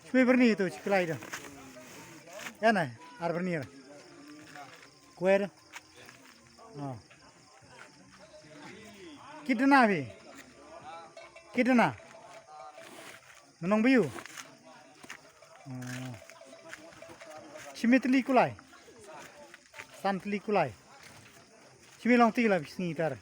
Cuma berni tu cikulai tu. Ya na, berni. Kue tu. Oh. Kitna भी? Kitna? Menong biu. Cimitli kulai. Santli kulai. Cimilong tinggal bisni tar.